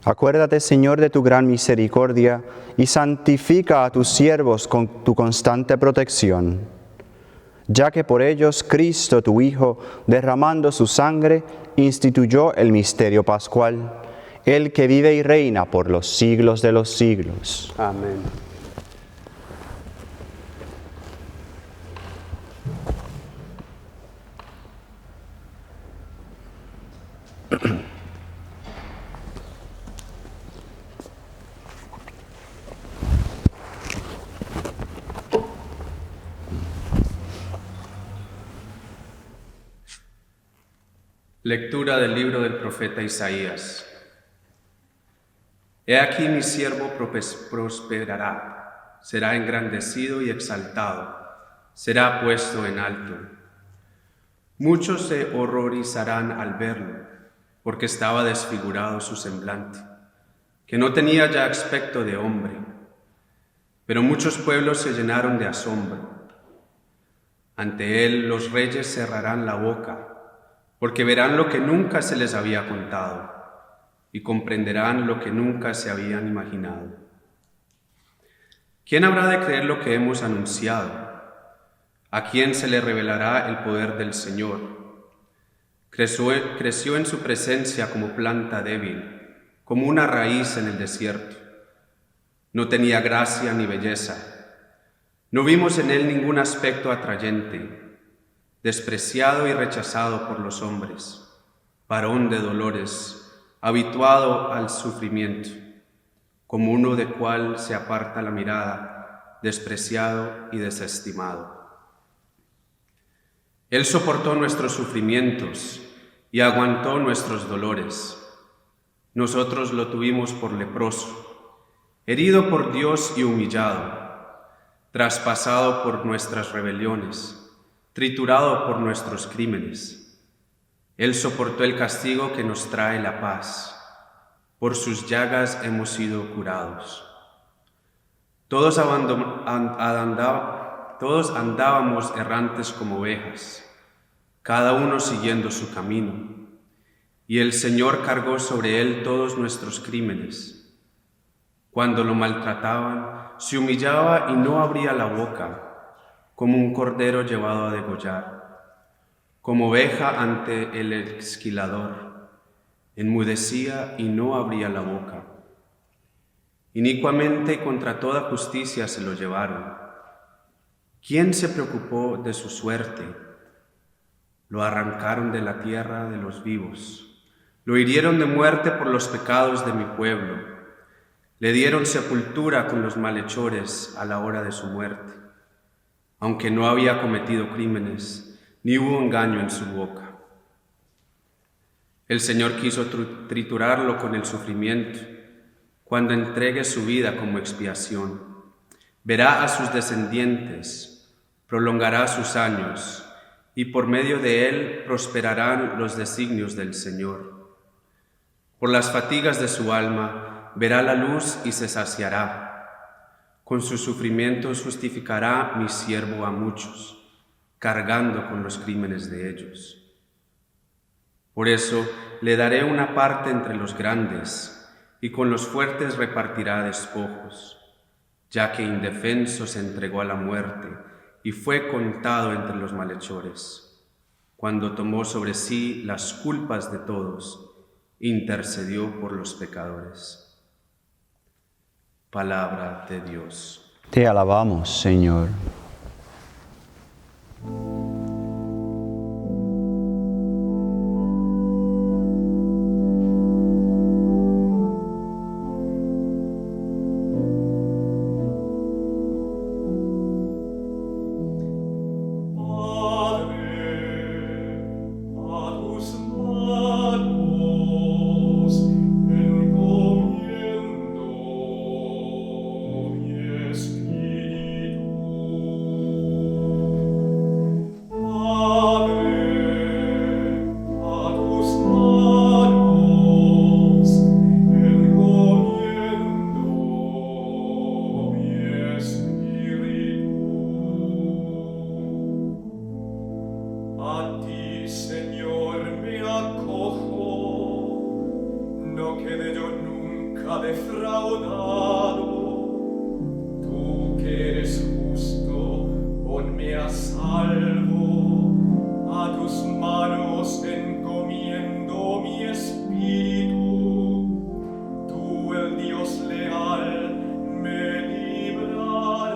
Acuérdate, Señor, de tu gran misericordia y santifica a tus siervos con tu constante protección, ya que por ellos Cristo, tu Hijo, derramando su sangre, instituyó el misterio pascual, el que vive y reina por los siglos de los siglos. Amén. Lectura del libro del profeta Isaías. He aquí mi siervo prosperará, será engrandecido y exaltado, será puesto en alto. Muchos se horrorizarán al verlo, porque estaba desfigurado su semblante, que no tenía ya aspecto de hombre. Pero muchos pueblos se llenaron de asombro. Ante él los reyes cerrarán la boca, porque verán lo que nunca se les había contado y comprenderán lo que nunca se habían imaginado. ¿Quién habrá de creer lo que hemos anunciado? ¿A quién se le revelará el poder del Señor? Creció en su presencia como planta débil, como una raíz en el desierto. No tenía gracia ni belleza. No vimos en él ningún aspecto atrayente, despreciado y rechazado por los hombres, varón de dolores, habituado al sufrimiento, como uno de cual se aparta la mirada, despreciado y desestimado. Él soportó nuestros sufrimientos y aguantó nuestros dolores. Nosotros lo tuvimos por leproso, herido por Dios y humillado, traspasado por nuestras rebeliones, triturado por nuestros crímenes. Él soportó el castigo que nos trae la paz. Por sus llagas hemos sido curados. Todos andábamos errantes como ovejas, cada uno siguiendo su camino, y el Señor cargó sobre él todos nuestros crímenes. Cuando lo maltrataban, se humillaba y no abría la boca, como un cordero llevado a degollar, como oveja ante el esquilador, enmudecía y no abría la boca. Inicuamente y contra toda justicia se lo llevaron. ¿Quién se preocupó de su suerte? Lo arrancaron de la tierra de los vivos, lo hirieron de muerte por los pecados de mi pueblo, le dieron sepultura con los malhechores a la hora de su muerte, aunque no había cometido crímenes, ni hubo engaño en su boca. El Señor quiso triturarlo con el sufrimiento, cuando entregue su vida como expiación. Verá a sus descendientes, prolongará sus años, y por medio de él prosperarán los designios del Señor. Por las fatigas de su alma verá la luz y se saciará. Con sus sufrimientos justificará mi siervo a muchos, cargando con los crímenes de ellos. Por eso le daré una parte entre los grandes, y con los fuertes repartirá despojos, ya que indefenso se entregó a la muerte y fue contado entre los malhechores. Cuando tomó sobre sí las culpas de todos, intercedió por los pecadores. Palabra de Dios. Te alabamos, Señor. salvo, a tus manos encomiendo mi espíritu, tú el Dios leal me librarás.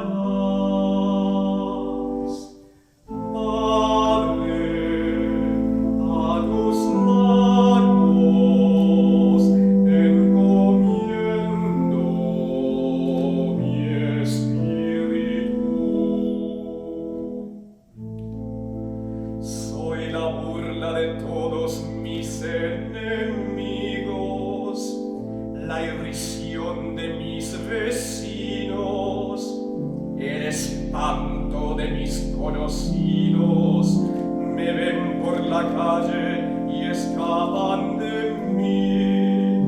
Padre, a tus manos encomiendo mi espíritu. Soy la burla de todos mis enemigos, la irrisión de mis vecinos, el espanto de mis conocidos. Me ven por la calle y escapan de mí.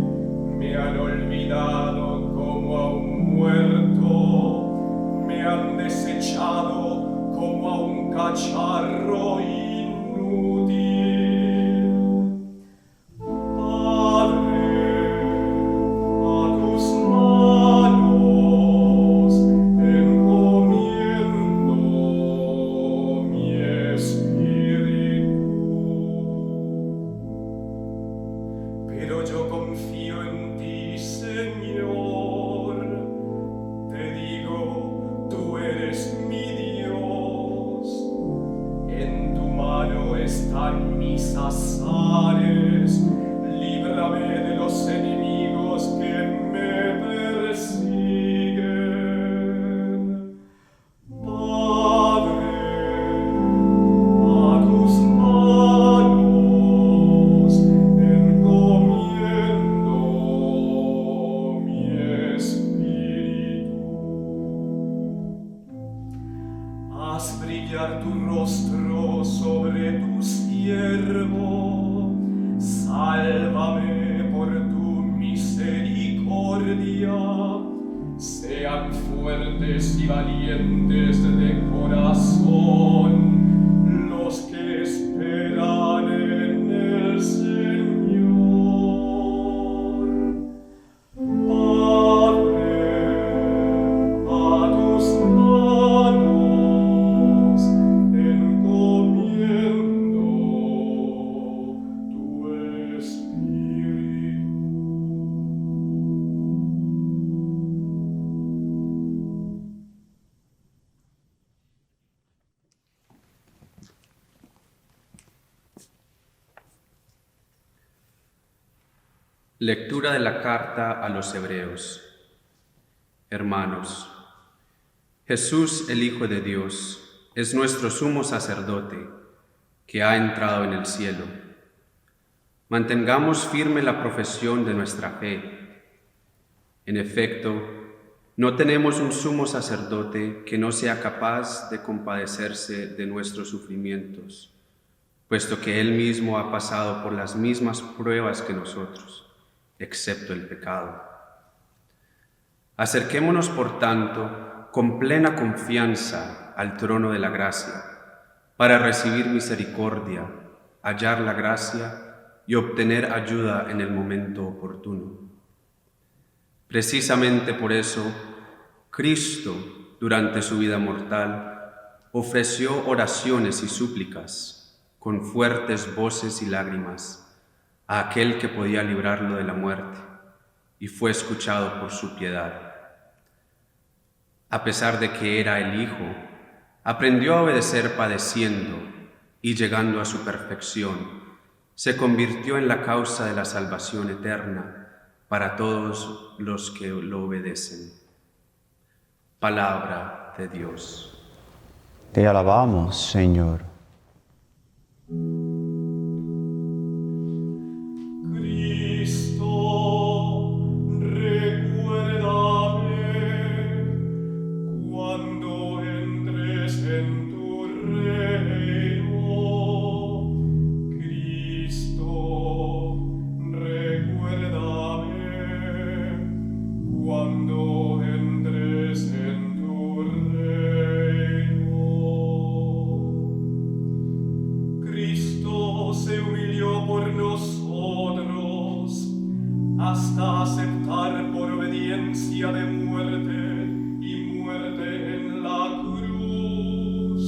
Me han olvidado como a un muerto, me han desechado como a un cacharro inútil. Padre, a tus manos encomiendo mi espíritu. Pero yo confío en ti, Señor. Te digo, tú eres mi Dios. En tu mano están mis azares. Líbrame de los enemigos que me persiguen. Padre, a tus manos encomiendo mi espíritu. Haz brillar tu rostro sobre tu siervo, sálvame por tu misericordia. Sean fuertes y valientes de corazón los que esperan en el Señor. Padre, a tus manos encomiendo tu espíritu. Lectura de la carta a los Hebreos. Hermanos, Jesús, el Hijo de Dios, es nuestro sumo sacerdote, que ha entrado en el cielo. Mantengamos firme la profesión de nuestra fe. En efecto, no tenemos un sumo sacerdote que no sea capaz de compadecerse de nuestros sufrimientos, puesto que Él mismo ha pasado por las mismas pruebas que nosotros, excepto el pecado. Acerquémonos, por tanto, con plena confianza al trono de la gracia, para recibir misericordia, hallar la gracia y obtener ayuda en el momento oportuno. Precisamente por eso, Cristo, durante su vida mortal, ofreció oraciones y súplicas, con fuertes voces y lágrimas, a aquel que podía librarlo de la muerte, y fue escuchado por su piedad. A pesar de que era el Hijo, aprendió a obedecer padeciendo, y llegando a su perfección, se convirtió en la causa de la salvación eterna para todos los que lo obedecen. Palabra de Dios. Te alabamos, Señor. Hasta aceptar por obediencia de muerte y muerte en la cruz.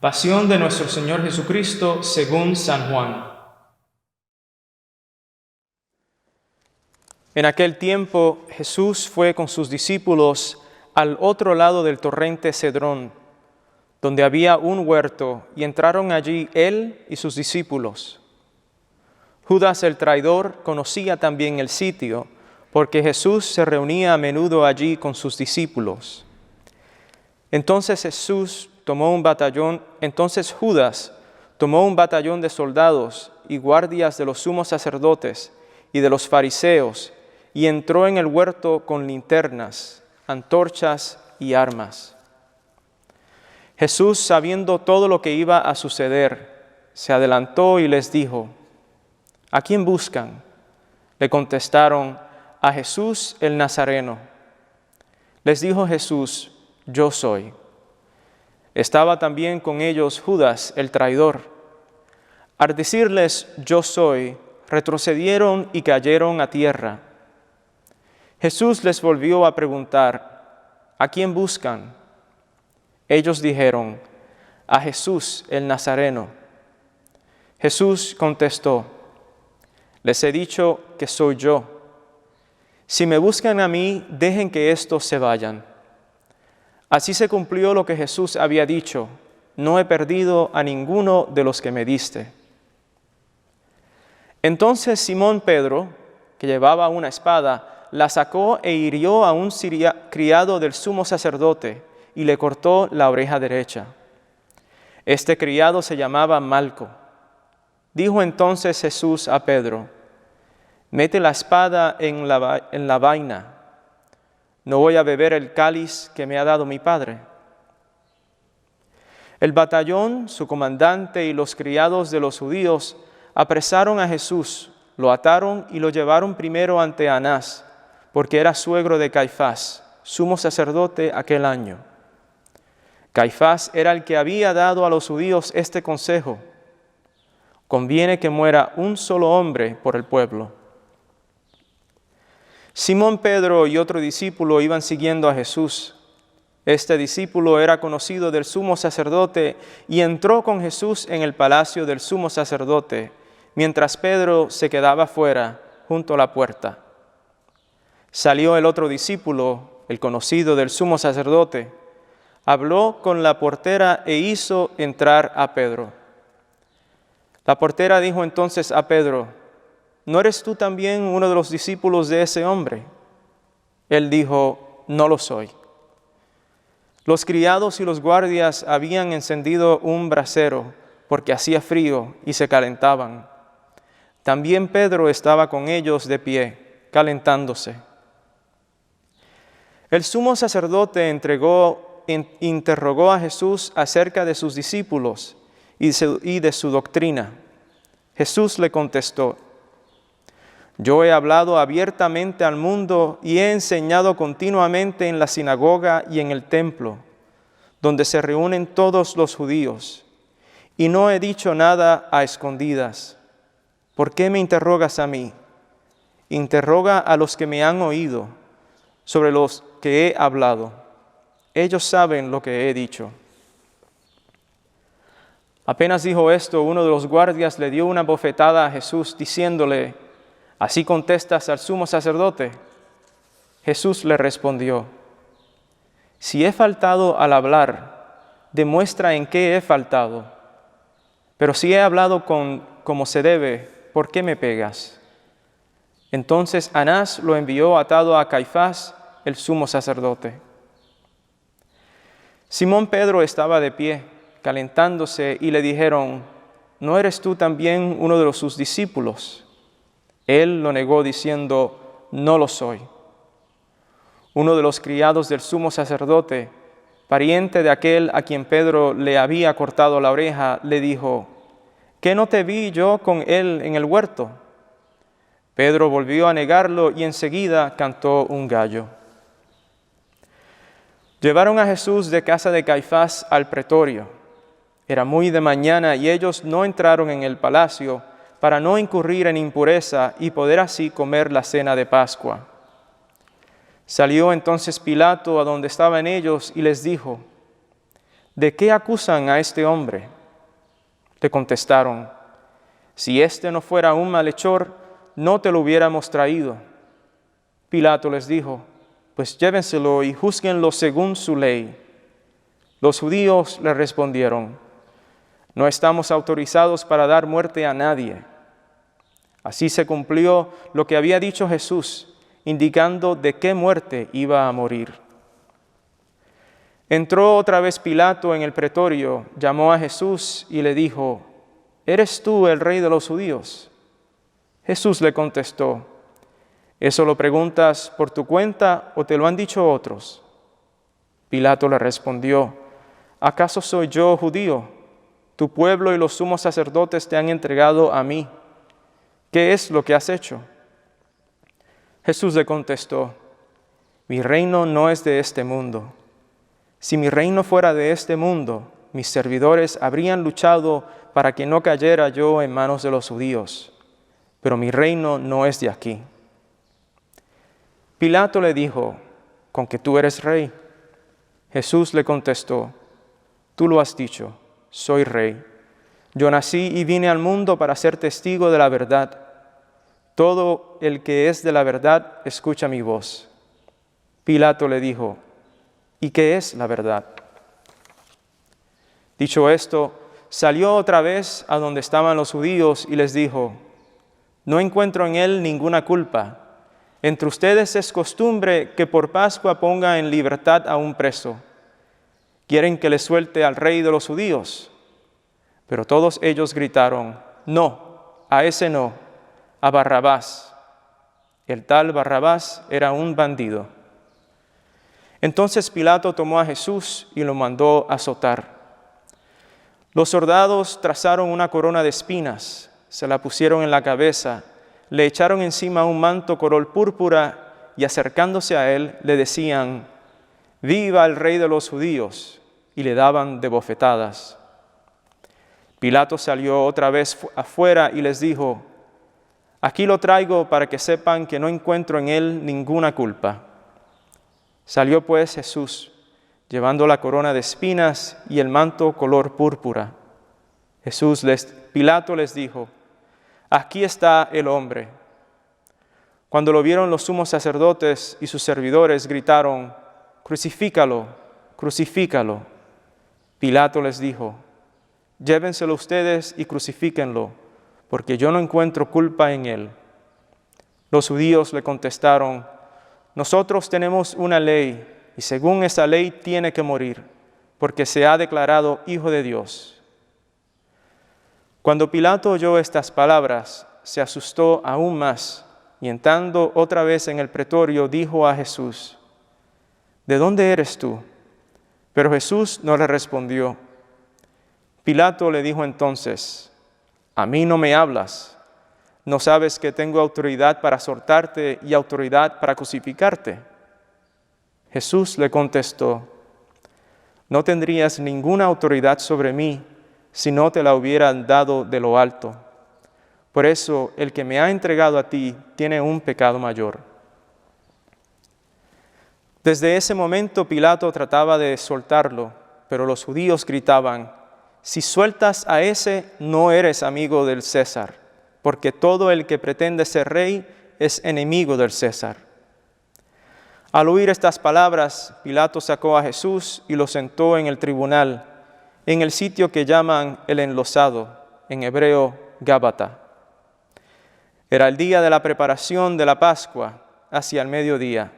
Pasión de nuestro Señor Jesucristo según San Juan. En aquel tiempo Jesús fue con sus discípulos al otro lado del torrente Cedrón, donde había un huerto, y entraron allí él y sus discípulos. Judas el traidor conocía también el sitio, porque Jesús se reunía a menudo allí con sus discípulos. Entonces Judas tomó un batallón de soldados y guardias de los sumos sacerdotes y de los fariseos, y entró en el huerto con linternas, antorchas y armas. Jesús, sabiendo todo lo que iba a suceder, se adelantó y les dijo: ¿A quién buscan? Le contestaron: a Jesús el Nazareno. Les dijo Jesús: yo soy. Estaba también con ellos Judas el traidor. Al decirles: yo soy, retrocedieron y cayeron a tierra. Jesús les volvió a preguntar: ¿a quién buscan? Ellos dijeron: a Jesús el Nazareno. Jesús contestó: les he dicho que soy yo. Si me buscan a mí, dejen que estos se vayan. Así se cumplió lo que Jesús había dicho: no he perdido a ninguno de los que me diste. Entonces Simón Pedro, que llevaba una espada, la sacó e hirió a un criado del sumo sacerdote y le cortó la oreja derecha. Este criado se llamaba Malco. Dijo entonces Jesús a Pedro: mete la espada en la vaina. ¿No voy a beber el cáliz que me ha dado mi Padre? El batallón, su comandante y los criados de los judíos apresaron a Jesús, lo ataron y lo llevaron primero ante Anás, porque era suegro de Caifás, sumo sacerdote aquel año. Caifás era el que había dado a los judíos este consejo: conviene que muera un solo hombre por el pueblo. Simón Pedro y otro discípulo iban siguiendo a Jesús. Este discípulo era conocido del sumo sacerdote y entró con Jesús en el palacio del sumo sacerdote, mientras Pedro se quedaba fuera, junto a la puerta. Salió el otro discípulo, el conocido del sumo sacerdote, habló con la portera e hizo entrar a Pedro. La portera dijo entonces a Pedro: ¿no eres tú también uno de los discípulos de ese hombre? Él dijo: no lo soy. Los criados y los guardias habían encendido un brasero, porque hacía frío y se calentaban. También Pedro estaba con ellos de pie, calentándose. El sumo sacerdote interrogó a Jesús acerca de sus discípulos y de su doctrina. Jesús le contestó: yo he hablado abiertamente al mundo y he enseñado continuamente en la sinagoga y en el templo, donde se reúnen todos los judíos, y no he dicho nada a escondidas. ¿Por qué me interrogas a mí? Interroga a los que me han oído sobre los que he hablado. Ellos saben lo que he dicho. Apenas dijo esto, uno de los guardias le dio una bofetada a Jesús, diciéndole: ¿así contestas al sumo sacerdote? Jesús le respondió: si he faltado al hablar, demuestra en qué he faltado. Pero si he hablado como se debe, ¿por qué me pegas? Entonces Anás lo envió atado a Caifás, el sumo sacerdote. Simón Pedro estaba de pie, calentándose, y le dijeron: ¿no eres tú también uno de sus discípulos? Él lo negó diciendo: no lo soy. Uno de los criados del sumo sacerdote, pariente de aquel a quien Pedro le había cortado la oreja, le dijo: ¿qué no te vi yo con él en el huerto? Pedro volvió a negarlo y enseguida cantó un gallo. Llevaron a Jesús de casa de Caifás al pretorio. Era muy de mañana y ellos no entraron en el palacio para no incurrir en impureza y poder así comer la cena de Pascua. Salió entonces Pilato a donde estaban ellos y les dijo: ¿de qué acusan a este hombre? Le contestaron, si éste no fuera un malhechor, no te lo hubiéramos traído. Pilato les dijo, pues llévenselo y júzguenlo según su ley. Los judíos le respondieron, no estamos autorizados para dar muerte a nadie. Así se cumplió lo que había dicho Jesús, indicando de qué muerte iba a morir. Entró otra vez Pilato en el pretorio, llamó a Jesús y le dijo, ¿eres tú el rey de los judíos? Jesús le contestó, ¿eso lo preguntas por tu cuenta o te lo han dicho otros? Pilato le respondió, ¿acaso soy yo judío? Tu pueblo y los sumos sacerdotes te han entregado a mí. ¿Qué es lo que has hecho? Jesús le contestó, mi reino no es de este mundo. Si mi reino fuera de este mundo, mis servidores habrían luchado para que no cayera yo en manos de los judíos. Pero mi reino no es de aquí. Pilato le dijo, ¿con que tú eres rey? Jesús le contestó, tú lo has dicho, soy rey. Yo nací y vine al mundo para ser testigo de la verdad. Todo el que es de la verdad escucha mi voz. Pilato le dijo, ¿y qué es la verdad? Dicho esto, salió otra vez a donde estaban los judíos y les dijo, no encuentro en él ninguna culpa. Entre ustedes es costumbre que por Pascua ponga en libertad a un preso. ¿Quieren que le suelte al rey de los judíos? Pero todos ellos gritaron, no, a ese no, a Barrabás. El tal Barrabás era un bandido. Entonces Pilato tomó a Jesús y lo mandó azotar. Los soldados trazaron una corona de espinas, se la pusieron en la cabeza, le echaron encima un manto color púrpura y acercándose a él le decían, «Viva el Rey de los judíos», y le daban de bofetadas. Pilato salió otra vez afuera y les dijo, «Aquí lo traigo para que sepan que no encuentro en él ninguna culpa». Salió pues Jesús, llevando la corona de espinas y el manto color púrpura. Pilato les dijo, «Aquí está el hombre». Cuando lo vieron los sumos sacerdotes y sus servidores, gritaron, «Crucifícalo, crucifícalo». Pilato les dijo, «Llévenselo ustedes y crucifíquenlo, porque yo no encuentro culpa en él». Los judíos le contestaron, «Nosotros tenemos una ley, y según esa ley tiene que morir, porque se ha declarado Hijo de Dios». Cuando Pilato oyó estas palabras, se asustó aún más, y entrando otra vez en el pretorio, dijo a Jesús, «¿De dónde eres tú?» Pero Jesús no le respondió. Pilato le dijo entonces, «¿A mí no me hablas? ¿No sabes que tengo autoridad para soltarte y autoridad para crucificarte?» Jesús le contestó, «No tendrías ninguna autoridad sobre mí si no te la hubieran dado de lo alto. Por eso el que me ha entregado a ti tiene un pecado mayor». Desde ese momento Pilato trataba de soltarlo, pero los judíos gritaban, «Si sueltas a ese, no eres amigo del César, porque todo el que pretende ser rey es enemigo del César». Al oír estas palabras, Pilato sacó a Jesús y lo sentó en el tribunal, en el sitio que llaman el Enlosado, en hebreo Gábata. Era el día de la preparación de la Pascua, hacia el mediodía.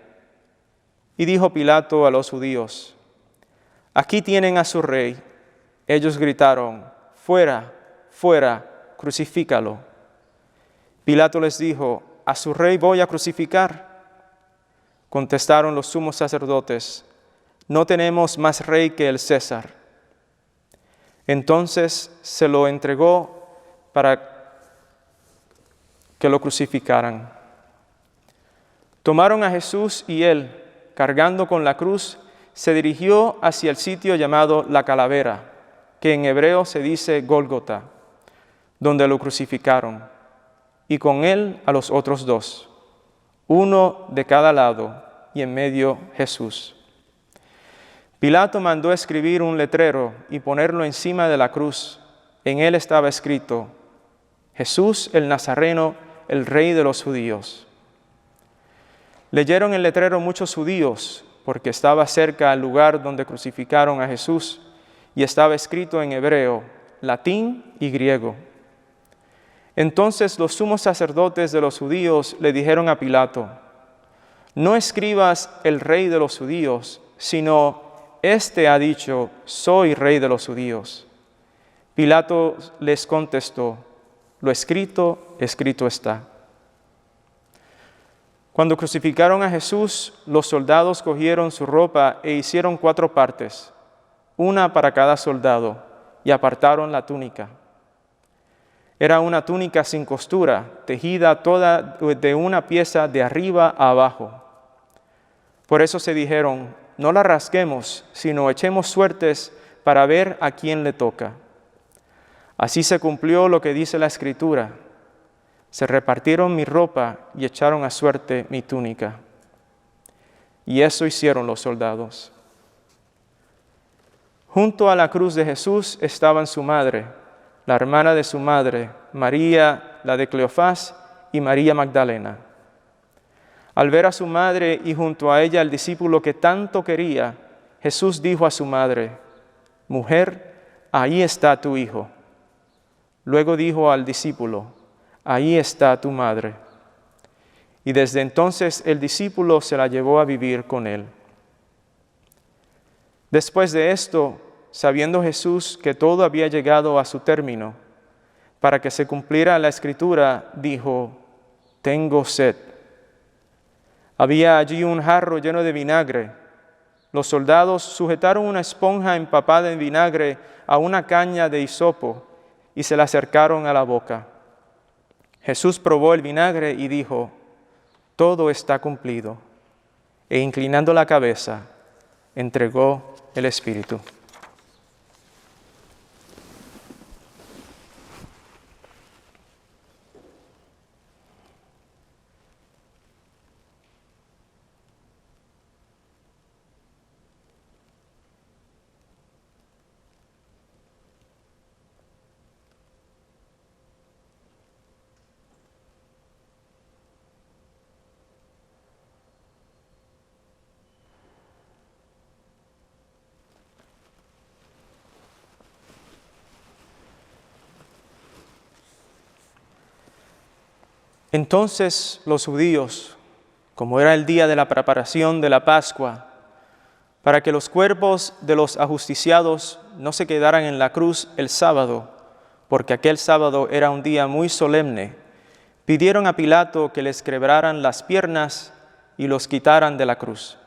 Y dijo Pilato a los judíos, «Aquí tienen a su rey». Ellos gritaron, «Fuera, fuera, crucifícalo». Pilato les dijo, «¿A su rey voy a crucificar?» Contestaron los sumos sacerdotes, «No tenemos más rey que el César». Entonces se lo entregó para que lo crucificaran. Tomaron a Jesús y él, cargando con la cruz, se dirigió hacia el sitio llamado La Calavera, que en hebreo se dice Gólgota, donde lo crucificaron, y con él a los otros dos, uno de cada lado, y en medio Jesús. Pilato mandó escribir un letrero y ponerlo encima de la cruz. En él estaba escrito: Jesús el Nazareno, el Rey de los judíos. Leyeron el letrero muchos judíos, porque estaba cerca al lugar donde crucificaron a Jesús, y estaba escrito en hebreo, latín y griego. Entonces los sumos sacerdotes de los judíos le dijeron a Pilato: no escribas el Rey de los judíos, sino este ha dicho: soy Rey de los judíos. Pilato les contestó: lo escrito, escrito está. Cuando crucificaron a Jesús, los soldados cogieron su ropa e hicieron 4 partes, una para cada soldado, y apartaron la túnica. Era una túnica sin costura, tejida toda de una pieza de arriba a abajo. Por eso se dijeron: no la rasguemos, sino echemos suertes para ver a quién le toca. Así se cumplió lo que dice la Escritura: se repartieron mi ropa y echaron a suerte mi túnica. Y eso hicieron los soldados. Junto a la cruz de Jesús estaban su madre, la hermana de su madre, María, la de Cleofás, y María Magdalena. Al ver a su madre y junto a ella al discípulo que tanto quería, Jesús dijo a su madre: mujer, ahí está tu hijo. Luego dijo al discípulo: ahí está tu madre. Y desde entonces el discípulo se la llevó a vivir con él. Después de esto, sabiendo Jesús que todo había llegado a su término, para que se cumpliera la Escritura, dijo: tengo sed. Había allí un jarro lleno de vinagre. Los soldados sujetaron una esponja empapada en vinagre a una caña de hisopo y se la acercaron a la boca. Jesús probó el vinagre y dijo: todo está cumplido. E inclinando la cabeza, entregó el Espíritu. Entonces los judíos, como era el día de la preparación de la Pascua, para que los cuerpos de los ajusticiados no se quedaran en la cruz el sábado, porque aquel sábado era un día muy solemne, pidieron a Pilato que les quebraran las piernas y los quitaran de la cruz.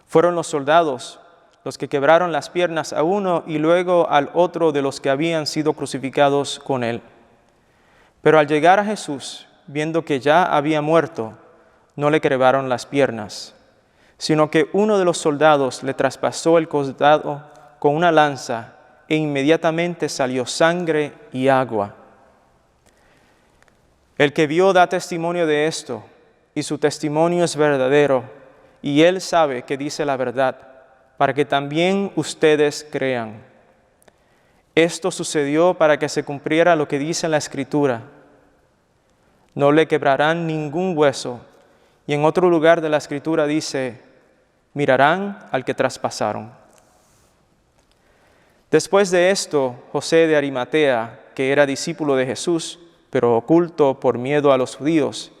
Fueron los soldados los que quebraron las piernas a uno y luego al otro de los que habían sido crucificados con él. Pero al llegar a Jesús, viendo que ya había muerto, no le quebraron las piernas, sino que uno de los soldados le traspasó el costado con una lanza e inmediatamente salió sangre y agua. El que vio da testimonio de esto, y su testimonio es verdadero, y él sabe que dice la verdad, para que también ustedes crean. Esto sucedió para que se cumpliera lo que dice la Escritura: no le quebrarán ningún hueso. Y en otro lugar de la Escritura dice: mirarán al que traspasaron. Después de esto, José de Arimatea, que era discípulo de Jesús, pero oculto por miedo a los judíos,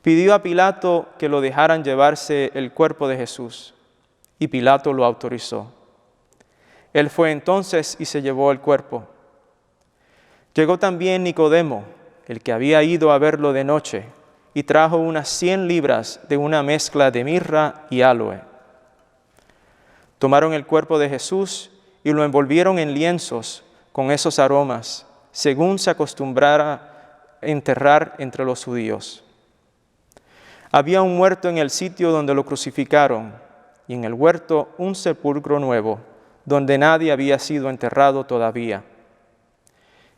pidió a Pilato que lo dejaran llevarse el cuerpo de Jesús, y Pilato lo autorizó. Él fue entonces y se llevó el cuerpo. Llegó también Nicodemo, el que había ido a verlo de noche, y trajo unas 100 libras de una mezcla de mirra y aloe. Tomaron el cuerpo de Jesús y lo envolvieron en lienzos con esos aromas, según se acostumbrara a enterrar entre los judíos. Había un huerto en el sitio donde lo crucificaron, y en el huerto un sepulcro nuevo, donde nadie había sido enterrado todavía.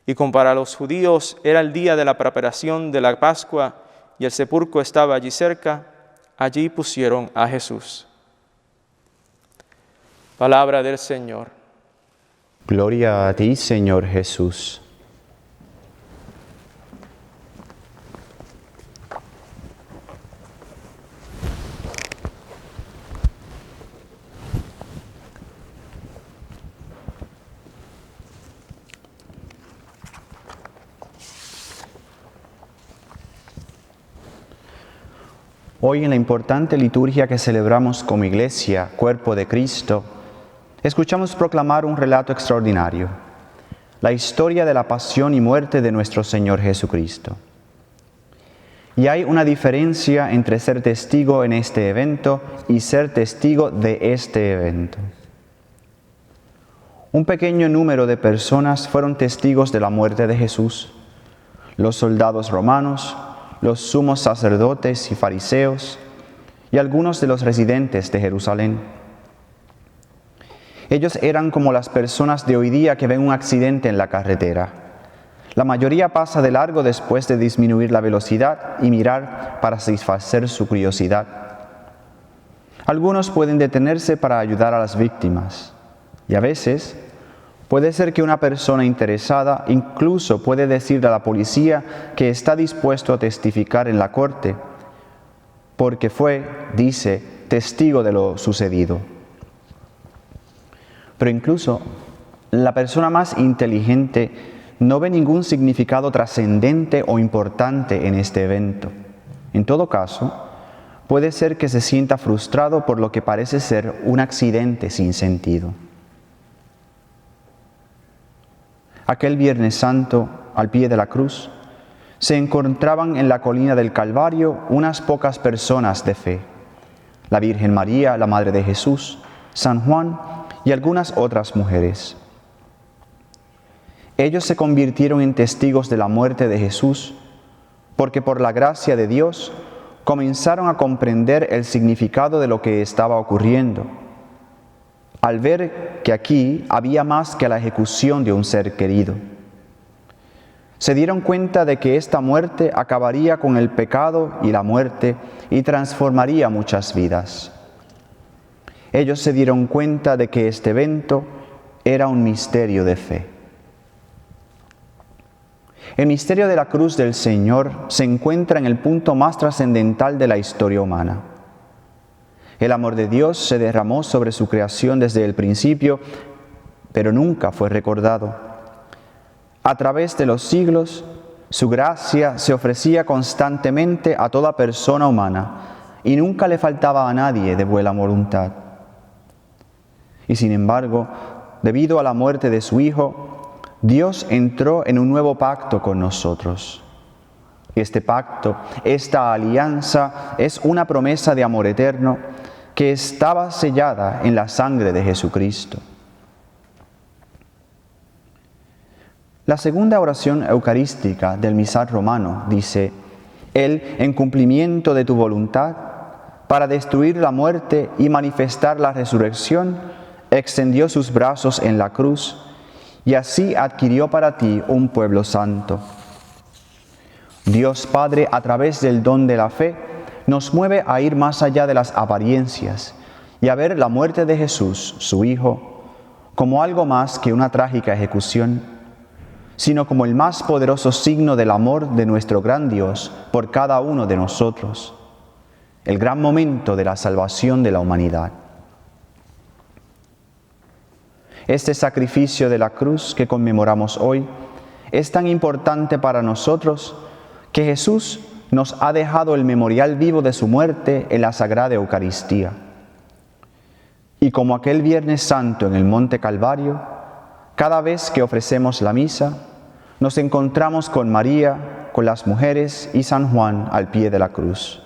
Y como para los judíos era el día de la preparación de la Pascua y el sepulcro estaba allí cerca, allí pusieron a Jesús. Palabra del Señor. Gloria a ti, Señor Jesús. Hoy en la importante liturgia que celebramos como Iglesia, Cuerpo de Cristo, escuchamos proclamar un relato extraordinario, la historia de la pasión y muerte de nuestro Señor Jesucristo. Y hay una diferencia entre ser testigo en este evento y ser testigo de este evento. Un pequeño número de personas fueron testigos de la muerte de Jesús: los soldados romanos, los sumos sacerdotes y fariseos, y algunos de los residentes de Jerusalén. Ellos eran como las personas de hoy día que ven un accidente en la carretera. La mayoría pasa de largo después de disminuir la velocidad y mirar para satisfacer su curiosidad. Algunos pueden detenerse para ayudar a las víctimas, y a veces puede ser que una persona interesada incluso puede decirle a la policía que está dispuesto a testificar en la corte, porque fue, dice, testigo de lo sucedido. Pero incluso la persona más inteligente no ve ningún significado trascendente o importante en este evento. En todo caso, puede ser que se sienta frustrado por lo que parece ser un accidente sin sentido. Aquel Viernes Santo, al pie de la cruz, se encontraban en la colina del Calvario unas pocas personas de fe: la Virgen María, la Madre de Jesús, San Juan y algunas otras mujeres. Ellos se convirtieron en testigos de la muerte de Jesús porque por la gracia de Dios comenzaron a comprender el significado de lo que estaba ocurriendo, al ver que aquí había más que la ejecución de un ser querido. Se dieron cuenta de que esta muerte acabaría con el pecado y la muerte y transformaría muchas vidas. Ellos se dieron cuenta de que este evento era un misterio de fe. El misterio de la cruz del Señor se encuentra en el punto más trascendental de la historia humana. El amor de Dios se derramó sobre su creación desde el principio, pero nunca fue recordado. A través de los siglos, su gracia se ofrecía constantemente a toda persona humana y nunca le faltaba a nadie de buena voluntad. Y sin embargo, debido a la muerte de su Hijo, Dios entró en un nuevo pacto con nosotros. Este pacto, esta alianza, es una promesa de amor eterno que estaba sellada en la sangre de Jesucristo. La segunda oración eucarística del misal romano dice: Él, en cumplimiento de tu voluntad, para destruir la muerte y manifestar la resurrección, extendió sus brazos en la cruz y así adquirió para ti un pueblo santo. Dios Padre, a través del don de la fe, nos mueve a ir más allá de las apariencias y a ver la muerte de Jesús, su Hijo, como algo más que una trágica ejecución, sino como el más poderoso signo del amor de nuestro gran Dios por cada uno de nosotros, el gran momento de la salvación de la humanidad. Este sacrificio de la cruz que conmemoramos hoy es tan importante para nosotros que Jesús nos ha dejado el memorial vivo de su muerte en la Sagrada Eucaristía. Y como aquel Viernes Santo en el Monte Calvario, cada vez que ofrecemos la misa, nos encontramos con María, con las mujeres y San Juan al pie de la cruz.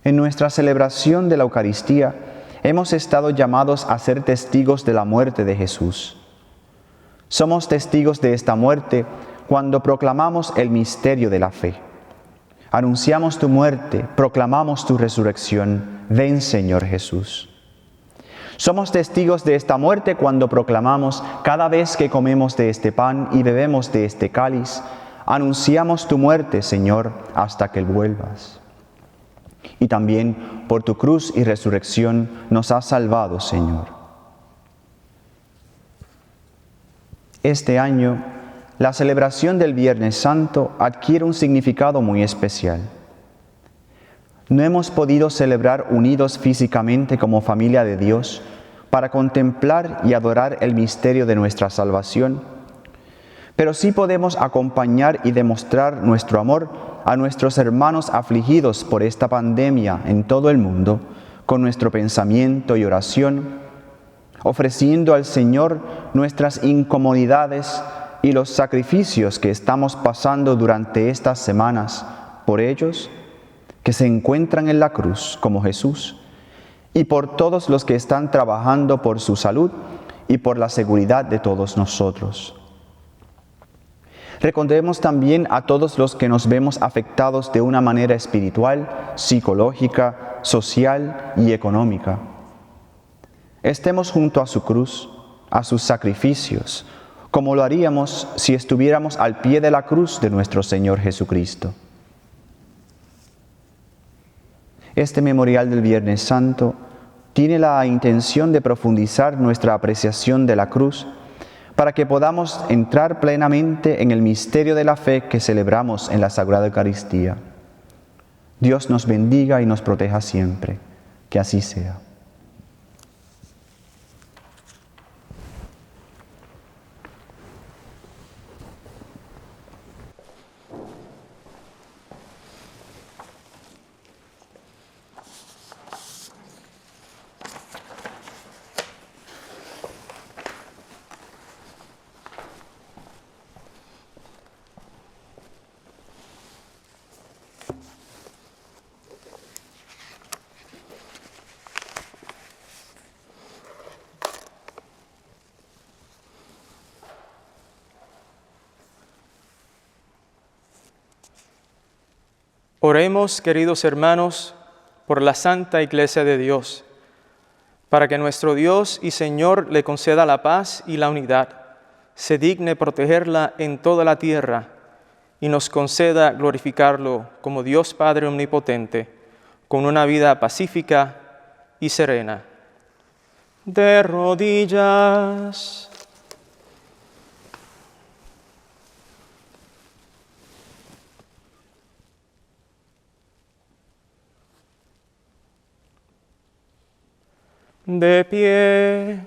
En nuestra celebración de la Eucaristía, hemos estado llamados a ser testigos de la muerte de Jesús. Somos testigos de esta muerte cuando proclamamos el misterio de la fe. Anunciamos tu muerte, proclamamos tu resurrección. Ven, Señor Jesús. Somos testigos de esta muerte cuando proclamamos cada vez que comemos de este pan y bebemos de este cáliz. Anunciamos tu muerte, Señor, hasta que vuelvas. y también por tu cruz y resurrección nos has salvado, Señor. Este año, la celebración del Viernes Santo adquiere un significado muy especial. No hemos podido celebrar unidos físicamente como familia de Dios para contemplar y adorar el misterio de nuestra salvación, pero sí podemos acompañar y demostrar nuestro amor a nuestros hermanos afligidos por esta pandemia en todo el mundo, con nuestro pensamiento y oración, ofreciendo al Señor nuestras incomodidades y los sacrificios que estamos pasando durante estas semanas por ellos, que se encuentran en la cruz como Jesús, y por todos los que están trabajando por su salud y por la seguridad de todos nosotros. Recordemos también a todos los que nos vemos afectados de una manera espiritual, psicológica, social y económica. Estemos junto a su cruz, a sus sacrificios, como lo haríamos si estuviéramos al pie de la cruz de nuestro Señor Jesucristo. Este memorial del Viernes Santo tiene la intención de profundizar nuestra apreciación de la cruz para que podamos entrar plenamente en el misterio de la fe que celebramos en la Sagrada Eucaristía. Dios nos bendiga y nos proteja siempre. Que así sea. Oremos, queridos hermanos, por la Santa Iglesia de Dios, para que nuestro Dios y Señor le conceda la paz y la unidad, se digne protegerla en toda la tierra y nos conceda glorificarlo como Dios Padre Omnipotente, con una vida pacífica y serena. De rodillas. De pie.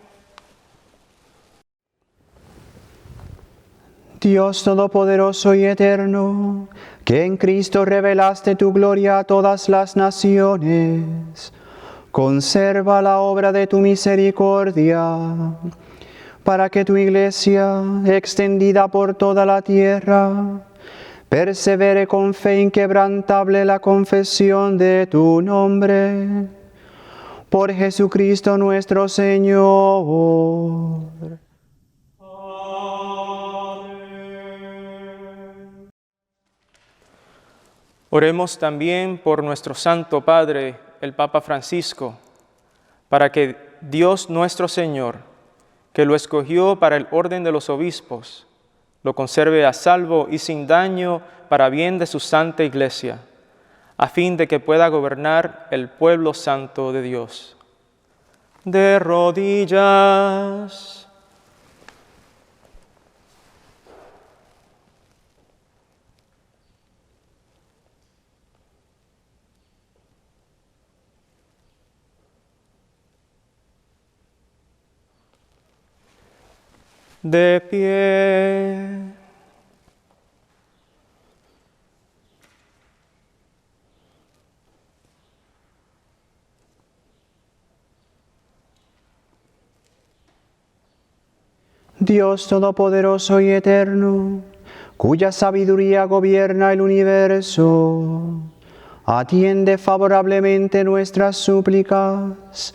Dios Todopoderoso y Eterno, que en Cristo revelaste tu gloria a todas las naciones, conserva la obra de tu misericordia, para que tu Iglesia, extendida por toda la tierra, persevere con fe inquebrantable la confesión de tu nombre. Por Jesucristo nuestro Señor. Amén. Oremos también por nuestro Santo Padre, el Papa Francisco, para que Dios nuestro Señor, que lo escogió para el orden de los obispos, lo conserve a salvo y sin daño para bien de su Santa Iglesia, a fin de que pueda gobernar el pueblo santo de Dios. De rodillas. De pie. Dios Todopoderoso y Eterno, cuya sabiduría gobierna el universo, atiende favorablemente nuestras súplicas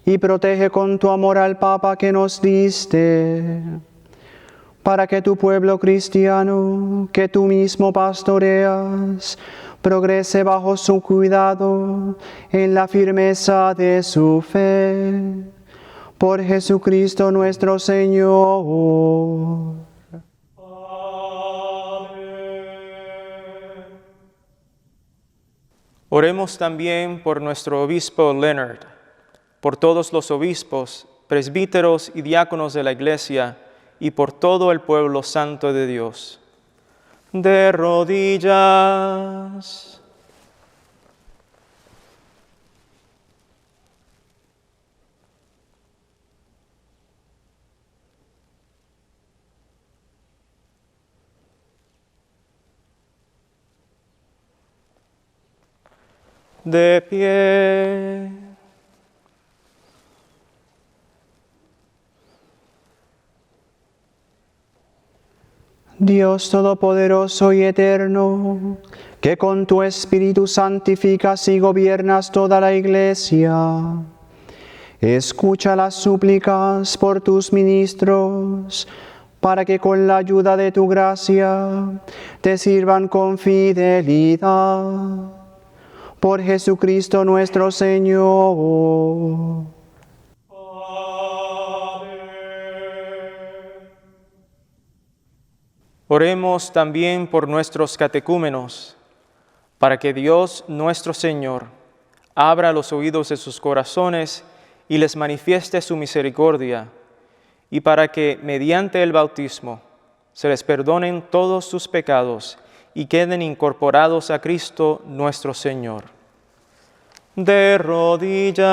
y protege con tu amor al Papa que nos diste, para que tu pueblo cristiano, que tú mismo pastoreas, progrese bajo su cuidado en la firmeza de su fe. Por Jesucristo nuestro Señor. Amén. Oremos también por nuestro obispo Leonard, por todos los obispos, presbíteros y diáconos de la Iglesia, y por todo el pueblo santo de Dios. De rodillas. De pie. Dios Todopoderoso y Eterno, que con tu Espíritu santificas y gobiernas toda la Iglesia, escucha las súplicas por tus ministros, para que con la ayuda de tu gracia te sirvan con fidelidad. Por Jesucristo nuestro Señor. Oremos también por nuestros catecúmenos, para que Dios nuestro Señor abra los oídos de sus corazones y les manifieste su misericordia, y para que mediante el bautismo se les perdonen todos sus pecados y queden incorporados a Cristo nuestro Señor. De rodillas.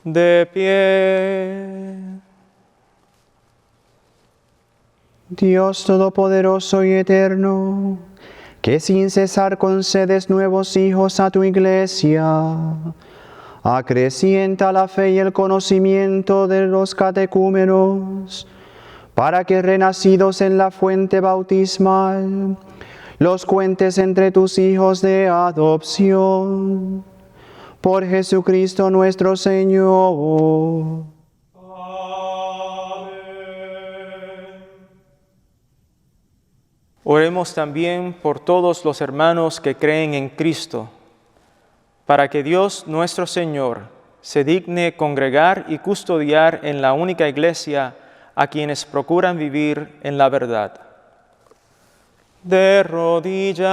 De pie. Dios Todopoderoso y Eterno, que sin cesar concedes nuevos hijos a tu Iglesia, acrecienta la fe y el conocimiento de los catecúmenos, para que renacidos en la fuente bautismal, los cuentes entre tus hijos de adopción. Por Jesucristo nuestro Señor. Oremos también por todos los hermanos que creen en Cristo, para que Dios nuestro Señor se digne congregar y custodiar en la única Iglesia a quienes procuran vivir en la verdad. De rodillas.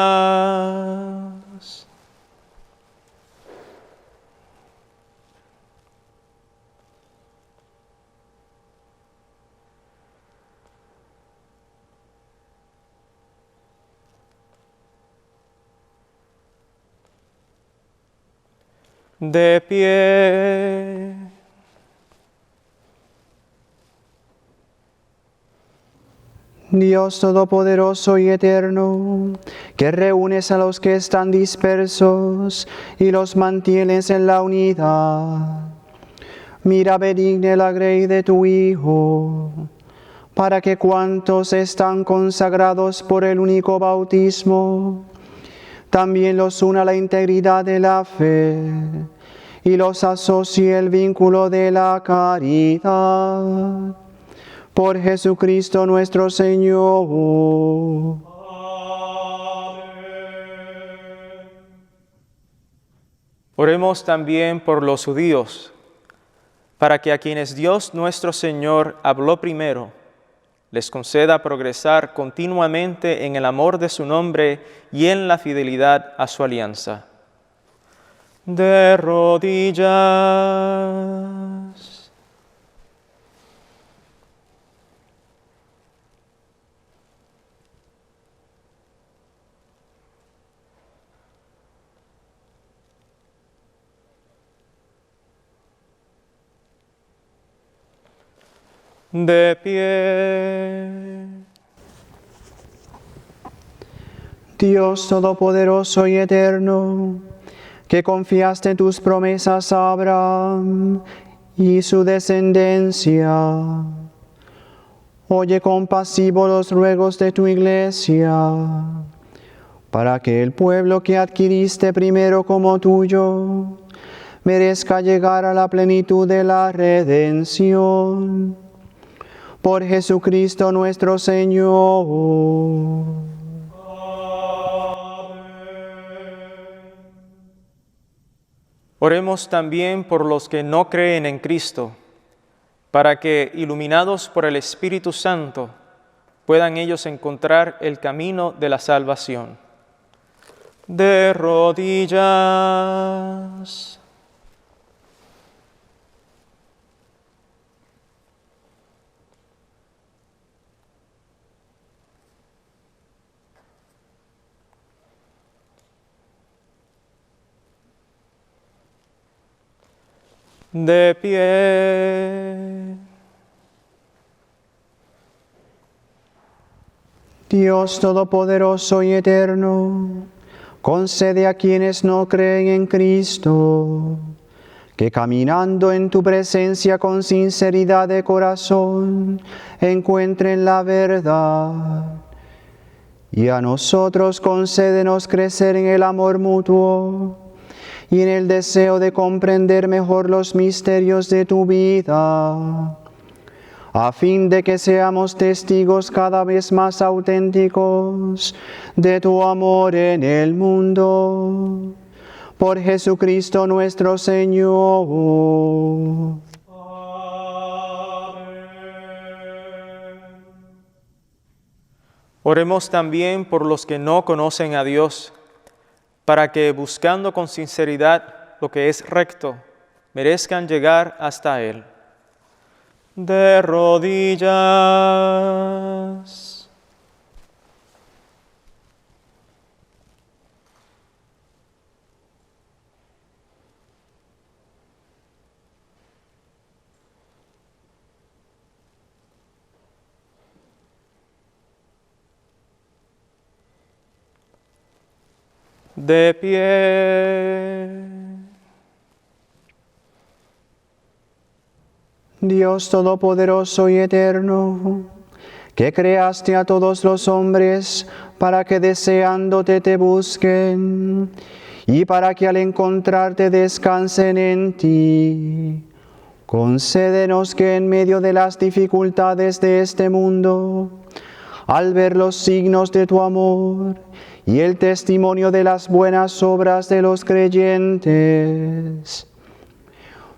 De pie. Dios Todopoderoso y Eterno, que reúnes a los que están dispersos y los mantienes en la unidad, mira benigna la grey de tu Hijo, para que cuantos están consagrados por el único bautismo, también los una la integridad de la fe y los asocie el vínculo de la caridad. Por Jesucristo nuestro Señor. Oremos también por los judíos, para que a quienes Dios nuestro Señor habló primero, les conceda progresar continuamente en el amor de su nombre y en la fidelidad a su alianza. De rodillas. De pie. Dios Todopoderoso y Eterno, que confiaste tus promesas a Abraham y su descendencia, oye compasivo los ruegos de tu Iglesia, para que el pueblo que adquiriste primero como tuyo merezca llegar a la plenitud de la redención. Por Jesucristo nuestro Señor. Oremos también por los que no creen en Cristo, para que, iluminados por el Espíritu Santo, puedan ellos encontrar el camino de la salvación. De rodillas. De pie. Dios Todopoderoso y Eterno, concede a quienes no creen en Cristo, que caminando en tu presencia con sinceridad de corazón, encuentren la verdad. Y a nosotros concédenos crecer en el amor mutuo y en el deseo de comprender mejor los misterios de tu vida, a fin de que seamos testigos cada vez más auténticos de tu amor en el mundo. Por Jesucristo nuestro Señor. Amén. Oremos también por los que no conocen a Dios, para que, buscando con sinceridad lo que es recto, merezcan llegar hasta Él. De rodillas. De pie. Dios Todopoderoso y Eterno, que creaste a todos los hombres para que deseándote te busquen y para que al encontrarte descansen en ti, concédenos que en medio de las dificultades de este mundo, al ver los signos de tu amor y el testimonio de las buenas obras de los creyentes,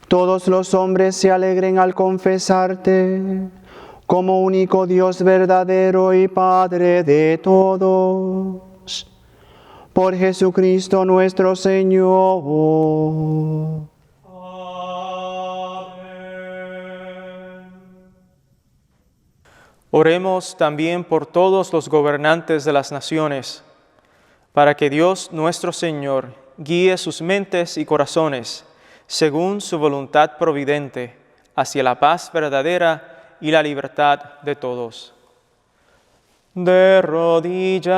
todos los hombres se alegren al confesarte como único Dios verdadero y Padre de todos. Por Jesucristo nuestro Señor. Amén. Oremos también por todos los gobernantes de las naciones, para que Dios nuestro Señor guíe sus mentes y corazones según su voluntad providente, hacia la paz verdadera y la libertad de todos. De rodillas.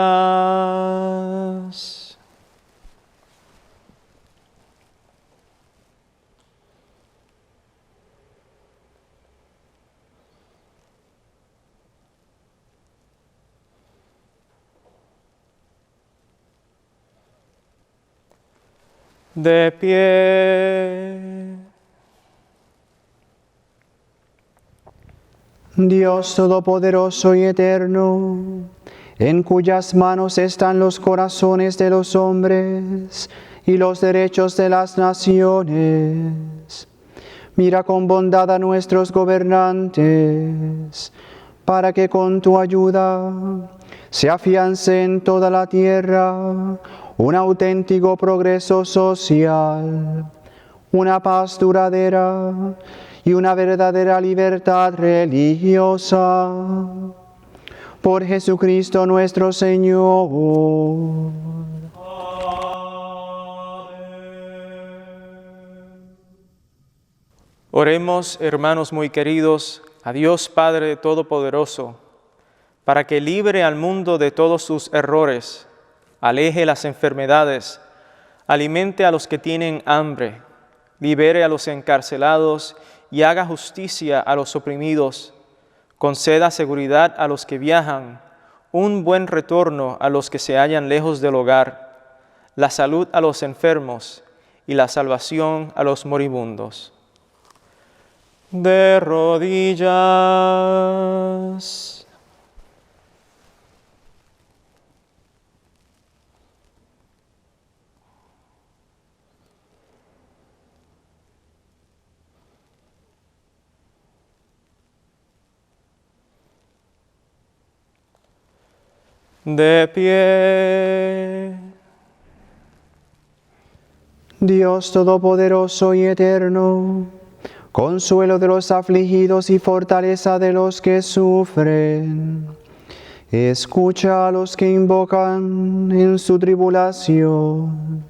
De pie. Dios Todopoderoso y Eterno, en cuyas manos están los corazones de los hombres y los derechos de las naciones, mira con bondad a nuestros gobernantes, para que con tu ayuda se afiance en toda la tierra un auténtico progreso social, una paz duradera y una verdadera libertad religiosa. Por Jesucristo nuestro Señor. Amén. Oremos, hermanos muy queridos, a Dios Padre Todopoderoso, para que libre al mundo de todos sus errores, aleje las enfermedades, alimente a los que tienen hambre, libere a los encarcelados y haga justicia a los oprimidos, conceda seguridad a los que viajan, un buen retorno a los que se hallan lejos del hogar, la salud a los enfermos y la salvación a los moribundos. De rodillas. De pie. Dios Todopoderoso y Eterno, consuelo de los afligidos y fortaleza de los que sufren, escucha a los que invocan en su tribulación,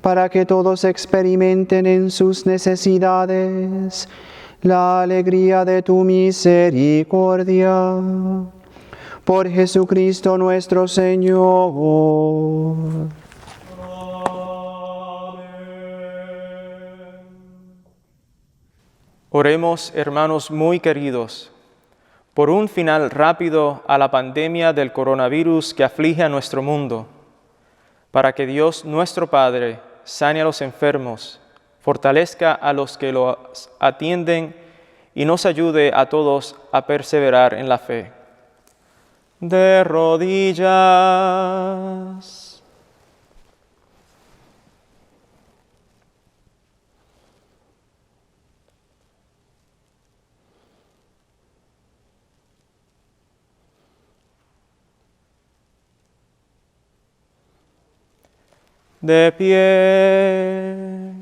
para que todos experimenten en sus necesidades la alegría de tu misericordia. Por Jesucristo nuestro Señor. Oremos, hermanos muy queridos, por un final rápido a la pandemia del coronavirus que aflige a nuestro mundo, para que Dios nuestro Padre sane a los enfermos, fortalezca a los que los atienden y nos ayude a todos a perseverar en la fe. De rodillas. De pie.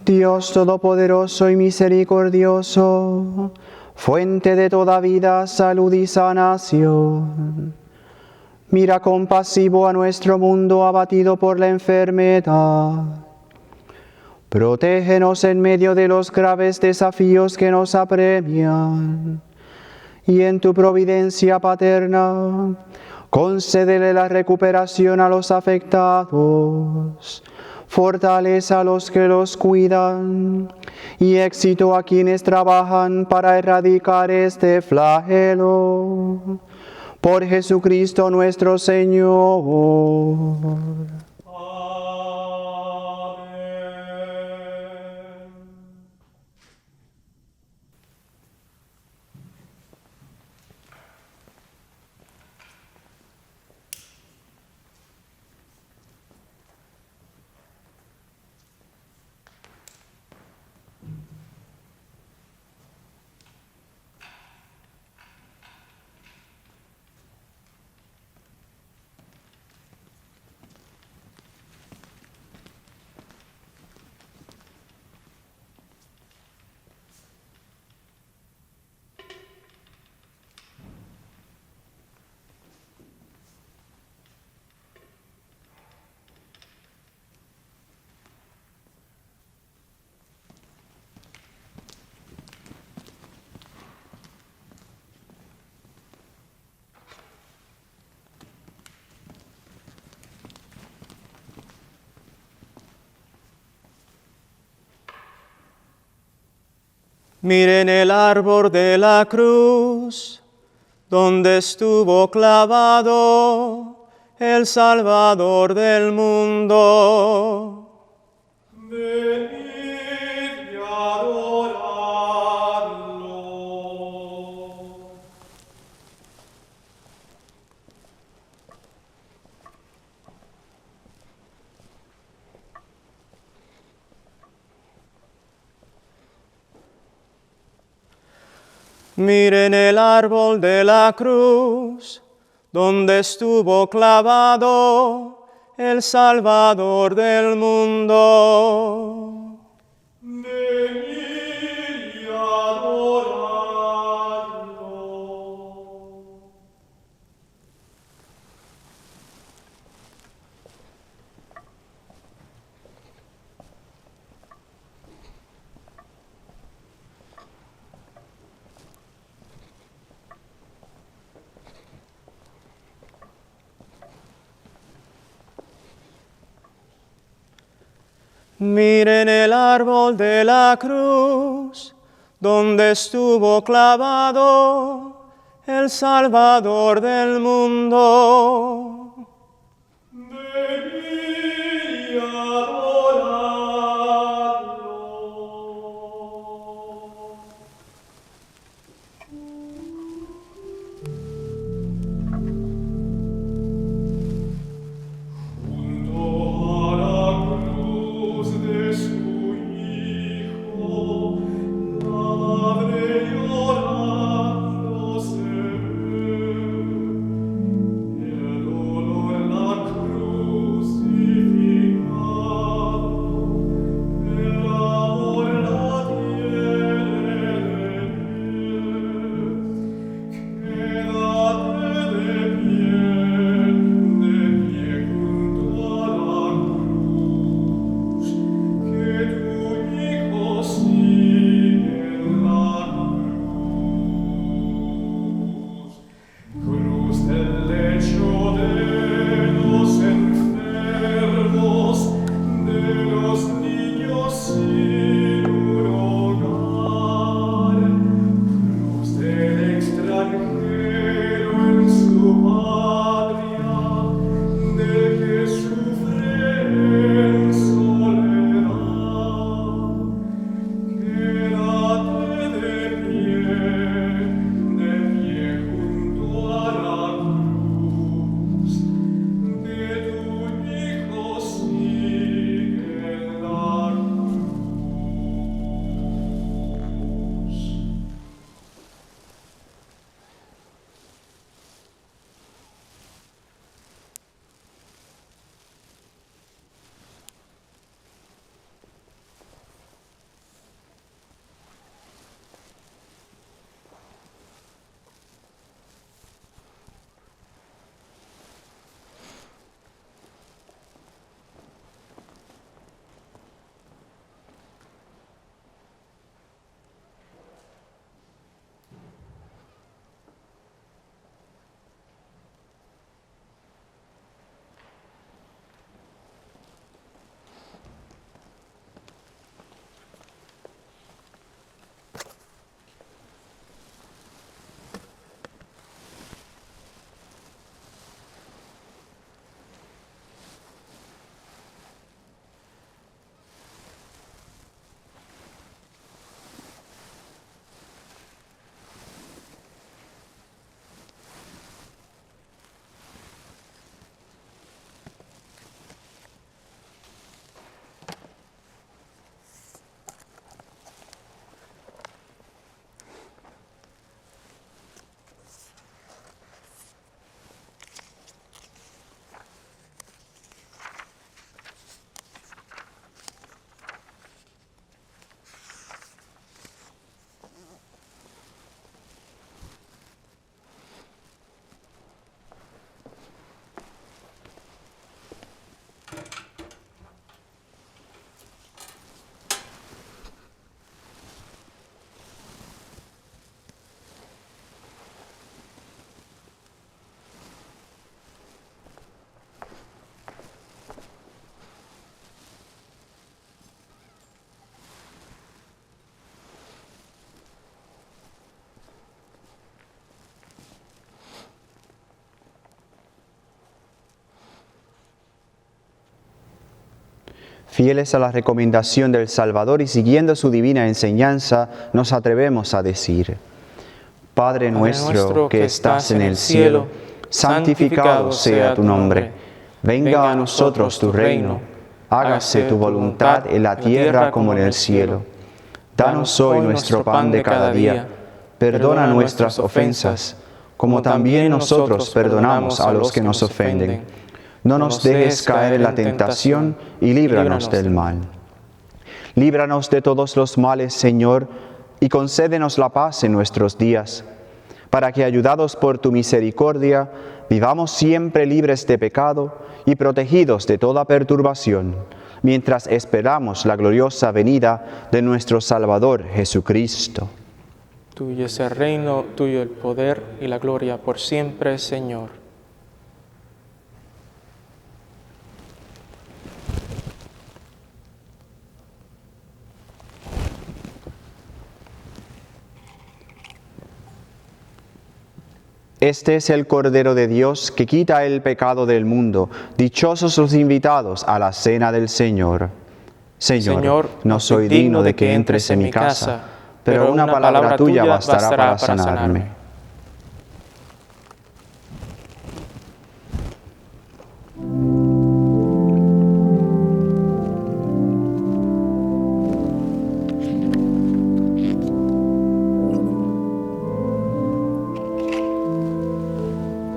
Dios Todopoderoso y misericordioso, fuente de toda vida, salud y sanación, mira compasivo a nuestro mundo abatido por la enfermedad. Protégenos en medio de los graves desafíos que nos apremian, y en tu providencia paterna, concédele la recuperación a los afectados, fortaleza a los que los cuidan y éxito a quienes trabajan para erradicar este flagelo. Por Jesucristo nuestro Señor. Miren el árbol de la cruz, donde estuvo clavado el Salvador del mundo. Venid y adoradlo. Miren el árbol de la cruz, donde estuvo clavado el Salvador del mundo. Venid y adoradlo. Miren el árbol de la cruz, donde estuvo clavado el Salvador del mundo. Venid y adoradlo. Junto a la cruz de su Hijo, la madre llorando se ve. Fieles a la recomendación del Salvador y siguiendo su divina enseñanza, nos atrevemos a decir: Padre nuestro que estás en el cielo, santificado sea tu nombre. Venga a nosotros tu reino. Hágase tu voluntad en la tierra como en el cielo. Danos hoy nuestro pan de cada día. Perdona nuestras ofensas, como también nosotros perdonamos a los que nos ofenden. No nos dejes caer en la tentación y líbranos del mal. Líbranos de todos los males, Señor, y concédenos la paz en nuestros días, para que, ayudados por tu misericordia, vivamos siempre libres de pecado y protegidos de toda perturbación, mientras esperamos la gloriosa venida de nuestro Salvador Jesucristo. Tuyo es el reino, tuyo el poder y la gloria por siempre, Señor. Este es el Cordero de Dios que quita el pecado del mundo. Dichosos los invitados a la cena del Señor. Señor, no soy digno de que entres en mi casa, pero una palabra tuya bastará para sanarme.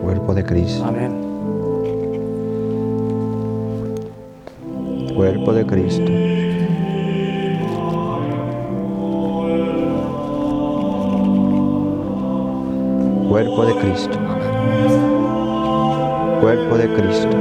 Cuerpo de Cristo. Amén. Cuerpo de Cristo. Cuerpo de Cristo. Cuerpo de Cristo.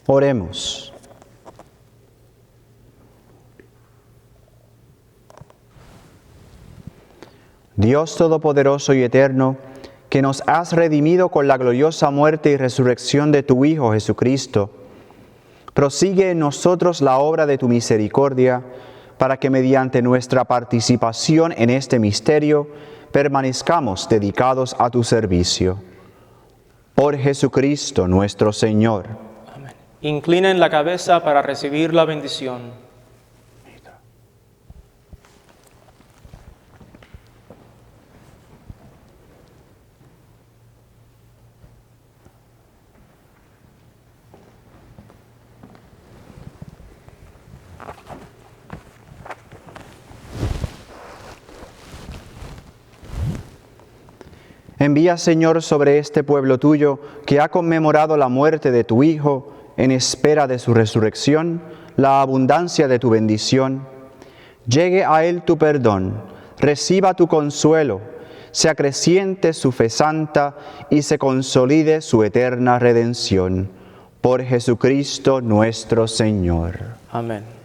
Oremos. Dios Todopoderoso y Eterno, que nos has redimido con la gloriosa muerte y resurrección de tu Hijo Jesucristo, Prosigue en nosotros la obra de tu misericordia, para que mediante nuestra participación en este misterio permanezcamos dedicados a tu servicio. Por Jesucristo nuestro Señor. Amén. Inclinen la cabeza para recibir la bendición. Envía, Señor, sobre este pueblo tuyo, que ha conmemorado la muerte de tu Hijo, en espera de su resurrección, la abundancia de tu bendición. Llegue a él tu perdón, reciba tu consuelo, se acreciente su fe santa y se consolide su eterna redención. Por Jesucristo nuestro Señor. Amén.